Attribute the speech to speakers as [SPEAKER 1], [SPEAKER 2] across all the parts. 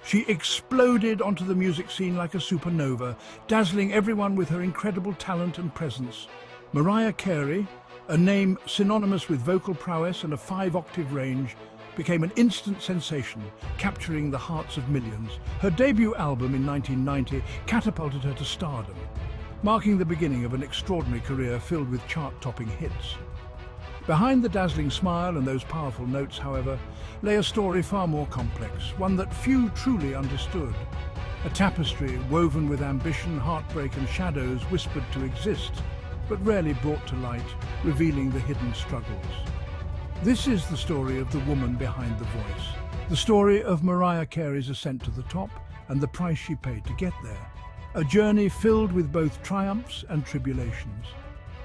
[SPEAKER 1] She exploded onto the music scene like a supernova, dazzling everyone with her incredible talent and presence. Mariah Carey, a name synonymous with vocal prowess and a 5-octave range, became an instant sensation, capturing the hearts of millions. Her debut album in 1990 catapulted her to stardom, marking the beginning of an extraordinary career filled with chart-topping hits. Behind the dazzling smile and those powerful notes, however, lay a story far more complex, one that few truly understood. A tapestry woven with ambition, heartbreak and shadows whispered to exist, but rarely brought to light, revealing the hidden struggles. This is the story of the woman behind the voice. The story of Mariah Carey's ascent to the top and the price she paid to get there. A journey filled with both triumphs and tribulations.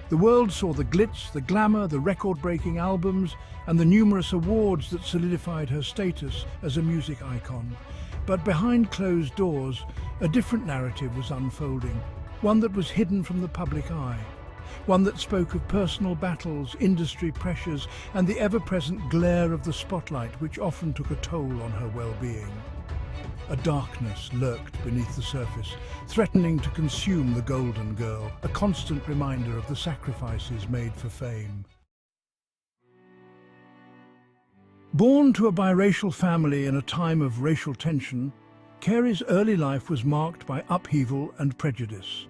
[SPEAKER 1] The world saw the glitz, the glamour, the record-breaking albums, and the numerous awards that solidified her status as a music icon. But behind closed doors, a different narrative was unfolding, one that was hidden from the public eye. One that spoke of personal battles, industry pressures, and the ever-present glare of the spotlight, which often took a toll on her well-being. A darkness lurked beneath the surface, threatening to consume the golden girl, a constant reminder of the sacrifices made for fame. Born to a biracial family in a time of racial tension, Carey's early life was marked by upheaval and prejudice.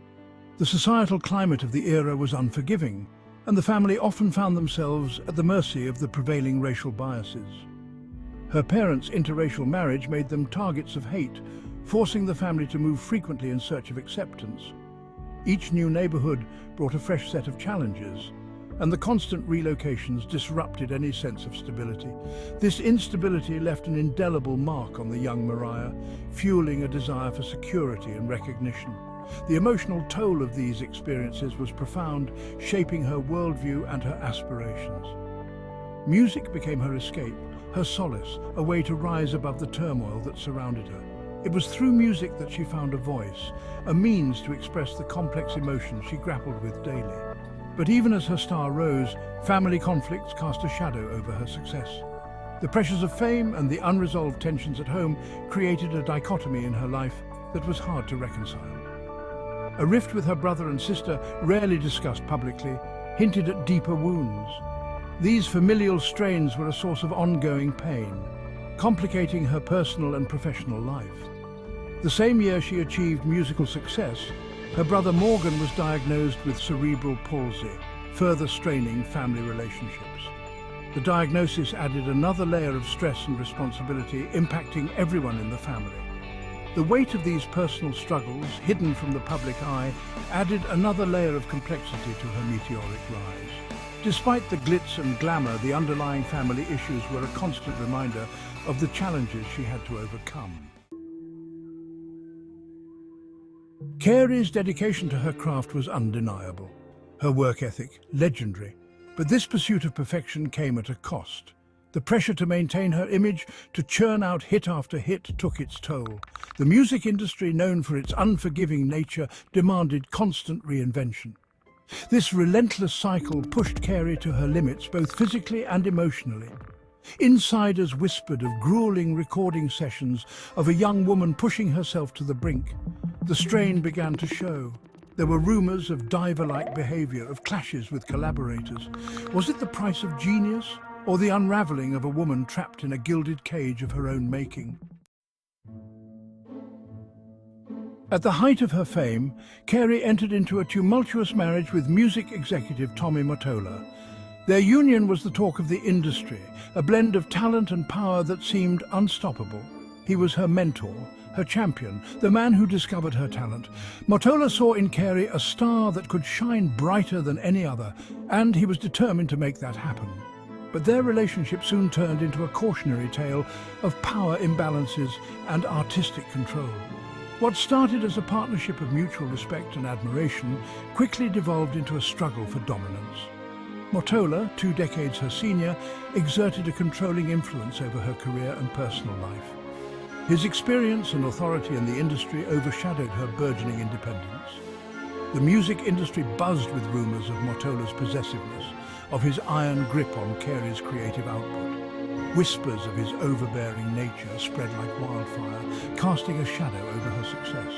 [SPEAKER 1] The societal climate of the era was unforgiving, and the family often found themselves at the mercy of the prevailing racial biases. Her parents' interracial marriage made them targets of hate, forcing the family to move frequently in search of acceptance. Each new neighborhood brought a fresh set of challenges, and the constant relocations disrupted any sense of stability. This instability left an indelible mark on the young Mariah, fueling a desire for security and recognition. The emotional toll of these experiences was profound, shaping her worldview and her aspirations. Music became her escape, her solace, a way to rise above the turmoil that surrounded her. It was through music that she found a voice, a means to express the complex emotions she grappled with daily. But even as her star rose, family conflicts cast a shadow over her success. The pressures of fame and the unresolved tensions at home created a dichotomy in her life that was hard to reconcile. A rift with her brother and sister, rarely discussed publicly, hinted at deeper wounds. These familial strains were a source of ongoing pain, complicating her personal and professional life. The same year she achieved musical success, her brother Morgan was diagnosed with cerebral palsy, further straining family relationships. The diagnosis added another layer of stress and responsibility, impacting everyone in the family. The weight of these personal struggles, hidden from the public eye, added another layer of complexity to her meteoric rise. Despite the glitz and glamour, the underlying family issues were a constant reminder of the challenges she had to overcome. Carey's dedication to her craft was undeniable, her work ethic legendary, but this pursuit of perfection came at a cost. The pressure to maintain her image, to churn out hit after hit, took its toll. The music industry, known for its unforgiving nature, demanded constant reinvention. This relentless cycle pushed Carey to her limits, both physically and emotionally. Insiders whispered of grueling recording sessions, of a young woman pushing herself to the brink. The strain began to show. There were rumors of diver-like behavior, of clashes with collaborators. Was it the price of genius, or the unraveling of a woman trapped in a gilded cage of her own making? At the height of her fame, Carey entered into a tumultuous marriage with music executive Tommy Mottola. Their union was the talk of the industry, a blend of talent and power that seemed unstoppable. He was her mentor, her champion, the man who discovered her talent. Mottola saw in Carey a star that could shine brighter than any other, and he was determined to make that happen. But their relationship soon turned into a cautionary tale of power imbalances and artistic control. What started as a partnership of mutual respect and admiration quickly devolved into a struggle for dominance. Mottola, 2 decades her senior, exerted a controlling influence over her career and personal life. His experience and authority in the industry overshadowed her burgeoning independence. The music industry buzzed with rumors of Mottola's possessiveness, of his iron grip on Carey's creative output. Whispers of his overbearing nature spread like wildfire, casting a shadow over her success.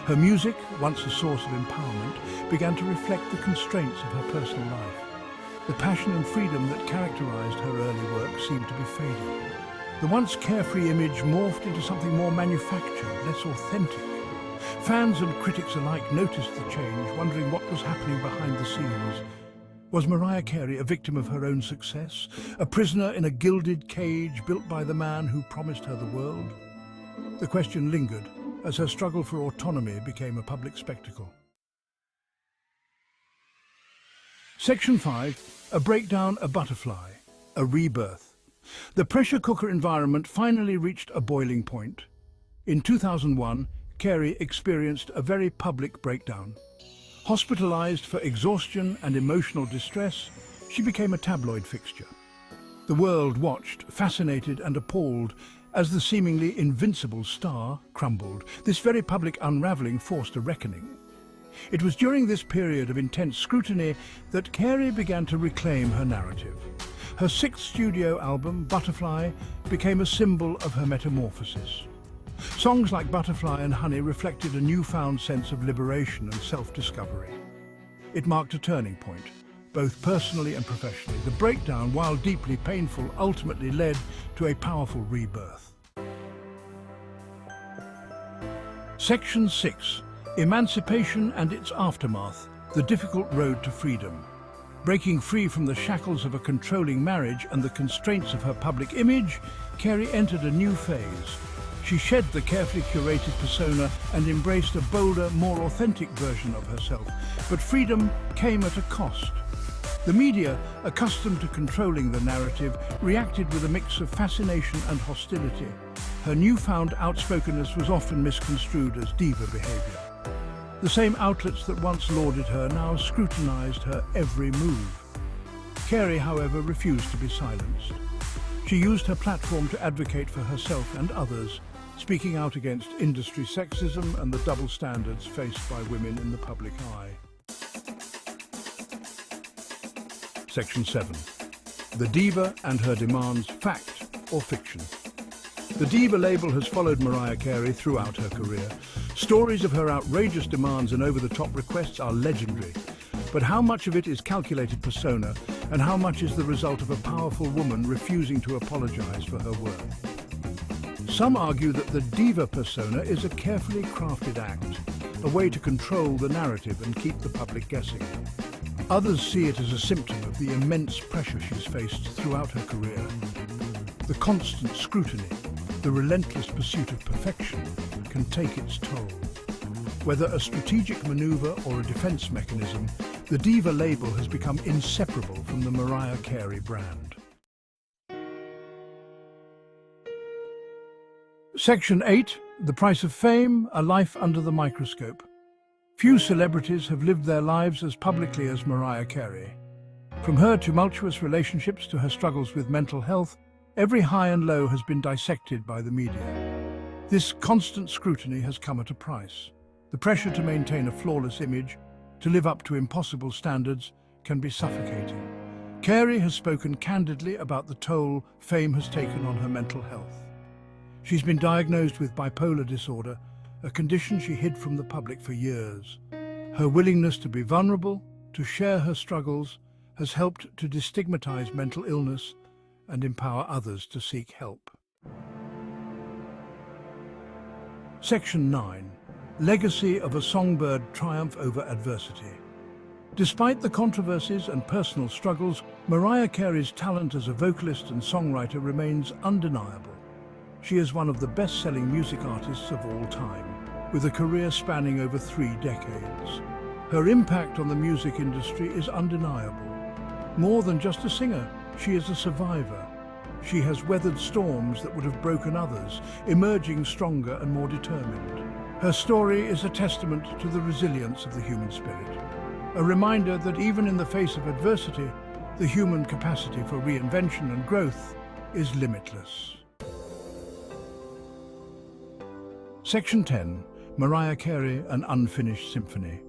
[SPEAKER 1] Her music, once a source of empowerment, began to reflect the constraints of her personal life. The passion and freedom that characterized her early work seemed to be fading. The once carefree image morphed into something more manufactured, less authentic. Fans and critics alike noticed the change, wondering what was happening behind the scenes. Was Mariah Carey a victim of her own success, a prisoner in a gilded cage built by the man who promised her the world? The question lingered as her struggle for autonomy became a public spectacle. Section 5. A breakdown, a butterfly, a rebirth. The pressure cooker environment finally reached a boiling point. In 2001, Carey experienced a very public breakdown. Hospitalized for exhaustion and emotional distress, she became a tabloid fixture. The world watched, fascinated and appalled, as the seemingly invincible star crumbled. This very public unraveling forced a reckoning. It was during this period of intense scrutiny that Carey began to reclaim her narrative. Her sixth studio album, Butterfly, became a symbol of her metamorphosis. Songs like Butterfly and Honey reflected a newfound sense of liberation and self-discovery. It marked a turning point, both personally and professionally. The breakdown, while deeply painful, ultimately led to a powerful rebirth. Section 6. Emancipation and its aftermath, the difficult road to freedom. Breaking free from the shackles of a controlling marriage and the constraints of her public image, Carey entered a new phase. She shed the carefully curated persona and embraced a bolder, more authentic version of herself. But freedom came at a cost. The media, accustomed to controlling the narrative, reacted with a mix of fascination and hostility. Her newfound outspokenness was often misconstrued as diva behavior. The same outlets that once lauded her now scrutinized her every move. Carey, however, refused to be silenced. She used her platform to advocate for herself and others, speaking out against industry sexism and the double standards faced by women in the public eye. Section 7. The Diva and her demands, fact or fiction. The Diva label has followed Mariah Carey throughout her career. Stories of her outrageous demands and over-the-top requests are legendary. But how much of it is calculated persona, and how much is the result of a powerful woman refusing to apologize for her worth? Some argue that the diva persona is a carefully crafted act, a way to control the narrative and keep the public guessing. Others see it as a symptom of the immense pressure she's faced throughout her career. The constant scrutiny, the relentless pursuit of perfection, can take its toll. Whether a strategic maneuver or a defense mechanism, the diva label has become inseparable from the Mariah Carey brand. Section 8. The Price of Fame, a life under the microscope. Few celebrities have lived their lives as publicly as Mariah Carey. From her tumultuous relationships to her struggles with mental health, every high and low has been dissected by the media. This constant scrutiny has come at a price. The pressure to maintain a flawless image, to live up to impossible standards, can be suffocating. Carey has spoken candidly about the toll fame has taken on her mental health. She's been diagnosed with bipolar disorder, a condition she hid from the public for years. Her willingness to be vulnerable, to share her struggles, has helped to destigmatize mental illness and empower others to seek help. Section 9. Legacy of a songbird triumph over adversity. Despite the controversies and personal struggles, Mariah Carey's talent as a vocalist and songwriter remains undeniable. She is one of the best-selling music artists of all time, with a career spanning over 3 decades. Her impact on the music industry is undeniable. More than just a singer, she is a survivor. She has weathered storms that would have broken others, emerging stronger and more determined. Her story is a testament to the resilience of the human spirit, a reminder that even in the face of adversity, the human capacity for reinvention and growth is limitless. Section 10. Mariah Carey, an unfinished symphony.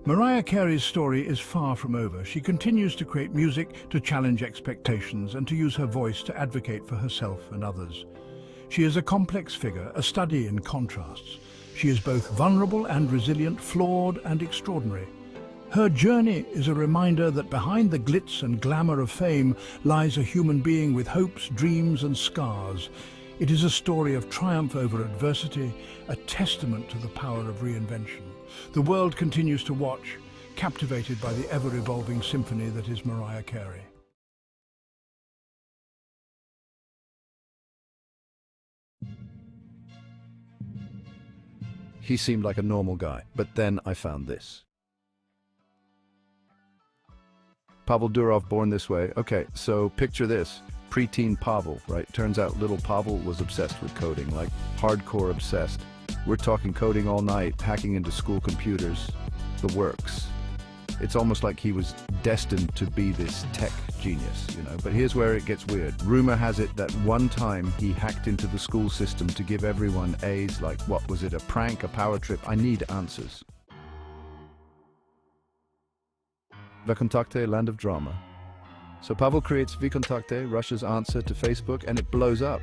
[SPEAKER 1] Mariah Carey's story is far from over. She continues to create music to challenge expectations and to use her voice to advocate for herself and others. She is a complex figure, a study in contrasts. She is both vulnerable and resilient, flawed and extraordinary. Her journey is a reminder that behind the glitz and glamour of fame lies a human being with hopes, dreams and scars. It is a story of triumph over adversity, a testament to the power of reinvention. The world continues to watch, captivated by the ever-evolving symphony that is Mariah Carey.
[SPEAKER 2] He seemed like a normal guy, but then I found this. Pavel Durov, born this way. Okay, so picture this. Preteen Pavel, right? Turns out little Pavel was obsessed with coding, like hardcore obsessed. We're talking coding all night, hacking into school computers, the works. It's almost like he was destined to be this tech genius, you know. But here's where it gets weird. Rumor has it that one time he hacked into the school system to give everyone A's, like what was it, a prank, a power trip? I need answers. Vkontakte, land of drama. So Pavel creates Vkontakte, Russia's answer to Facebook, and it blows up.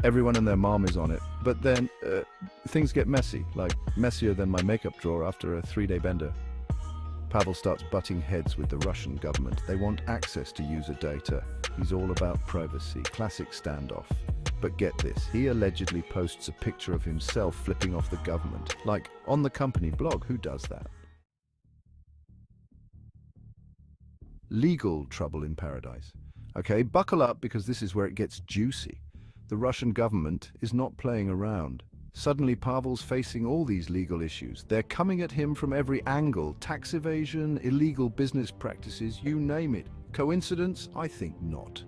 [SPEAKER 2] Everyone and their mom is on it. But then things get messy, like messier than my makeup drawer after a 3-day bender. Pavel starts butting heads with the Russian government. They want access to user data. He's all about privacy, classic standoff. But get this, he allegedly posts a picture of himself flipping off the government, like on the company blog. Who does that? Legal trouble in paradise. Okay, buckle up because this is where it gets juicy. The Russian government is not playing around. Suddenly Pavel's facing all these legal issues. They're coming at him from every angle. Tax evasion, illegal business practices, you name it. Coincidence? I think not.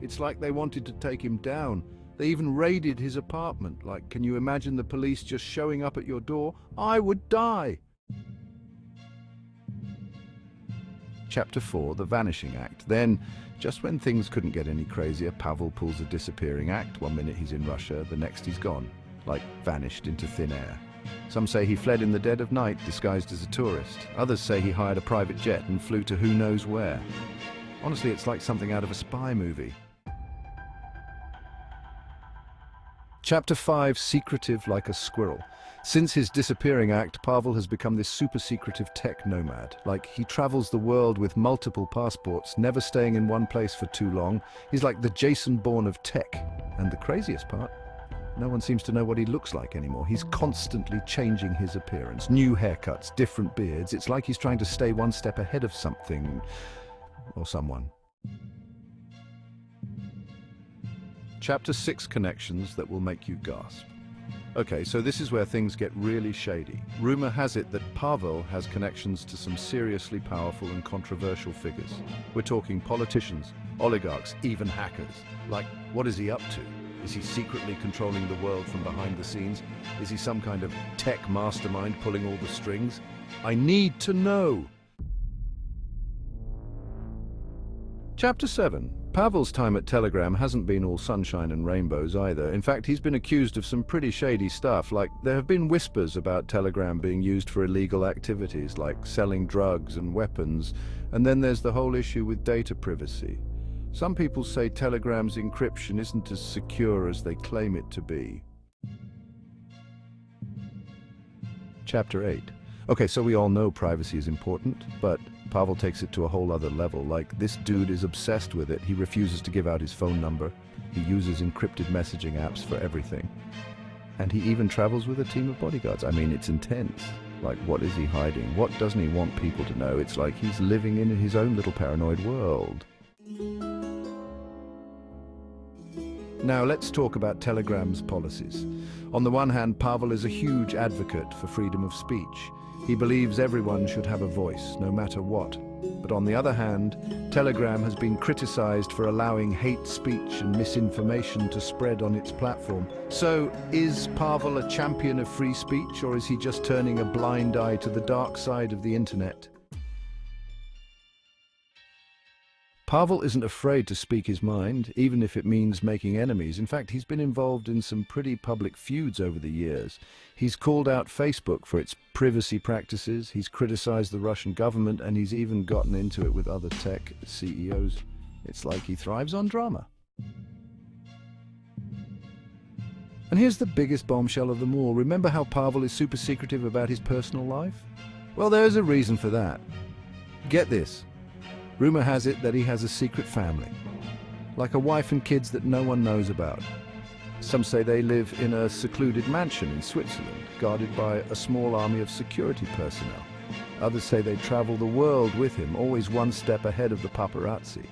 [SPEAKER 2] It's like they wanted to take him down. They even raided his apartment. Like, can you imagine the police just showing up at your door? I would die. Chapter 4, The Vanishing Act. Then, just when things couldn't get any crazier, Pavel pulls a disappearing act. One minute he's in Russia, the next he's gone, like vanished into thin air. Some say he fled in the dead of night, disguised as a tourist. Others say he hired a private jet and flew to who knows where. Honestly, it's like something out of a spy movie. Chapter 5, Secretive like a Squirrel. Since his disappearing act, Pavel has become this super secretive tech nomad. Like, he travels the world with multiple passports, never staying in one place for too long. He's like the Jason Bourne of tech. And the craziest part, no one seems to know what he looks like anymore. He's constantly changing his appearance. New haircuts, different beards. It's like he's trying to stay one step ahead of something or someone. Chapter 6, Connections that will make you gasp. Okay, so this is where things get really shady. Rumor has it that Pavel has connections to some seriously powerful and controversial figures. We're talking politicians, oligarchs, even hackers. Like, what is he up to? Is he secretly controlling the world from behind the scenes? Is he some kind of tech mastermind pulling all the strings? I need to know! Chapter 7. Pavel's time at Telegram hasn't been all sunshine and rainbows either. In fact, he's been accused of some pretty shady stuff, like there have been whispers about Telegram being used for illegal activities, like selling drugs and weapons, and then there's the whole issue with data privacy. Some people say Telegram's encryption isn't as secure as they claim it to be. Chapter 8. Okay, so we all know privacy is important, but Pavel takes it to a whole other level. Like, this dude is obsessed with it. He refuses to give out his phone number. He uses encrypted messaging apps for everything. And he even travels with a team of bodyguards. I mean, it's intense. Like, what is he hiding? What doesn't he want people to know? It's like he's living in his own little paranoid world. Now let's talk about Telegram's policies. On the one hand, Pavel is a huge advocate for freedom of speech. He believes everyone should have a voice, no matter what. But on the other hand, Telegram has been criticized for allowing hate speech and misinformation to spread on its platform. So, is Pavel a champion of free speech, or is he just turning a blind eye to the dark side of the internet? Pavel isn't afraid to speak his mind, even if it means making enemies. In fact, he's been involved in some pretty public feuds over the years. He's called out Facebook for its privacy practices, he's criticized the Russian government, and he's even gotten into it with other tech CEOs. It's like he thrives on drama. And here's the biggest bombshell of them all. Remember how Pavel is super secretive about his personal life? Well, there's a reason for that. Get this. Rumor has it that he has a secret family, like a wife and kids that no one knows about. Some say they live in a secluded mansion in Switzerland, guarded by a small army of security personnel. Others say they travel the world with him, always one step ahead of the paparazzi.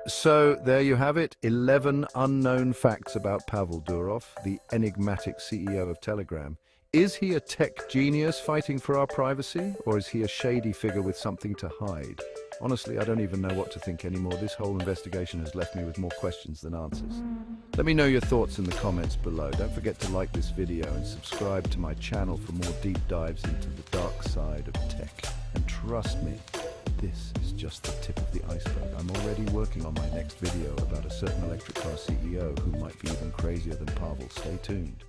[SPEAKER 2] So there you have it, 11 unknown facts about Pavel Durov, the enigmatic CEO of Telegram. Is he a tech genius fighting for our privacy, or is he a shady figure with something to hide? Honestly, I don't even know what to think anymore. This whole investigation has left me with more questions than answers. Let me know your thoughts in the comments below. Don't forget to like this video and subscribe to my channel for more deep dives into the dark side of tech. And trust me, this is just the tip of the iceberg. I'm already working on my next video about a certain electric car CEO who might be even crazier than Pavel. Stay tuned.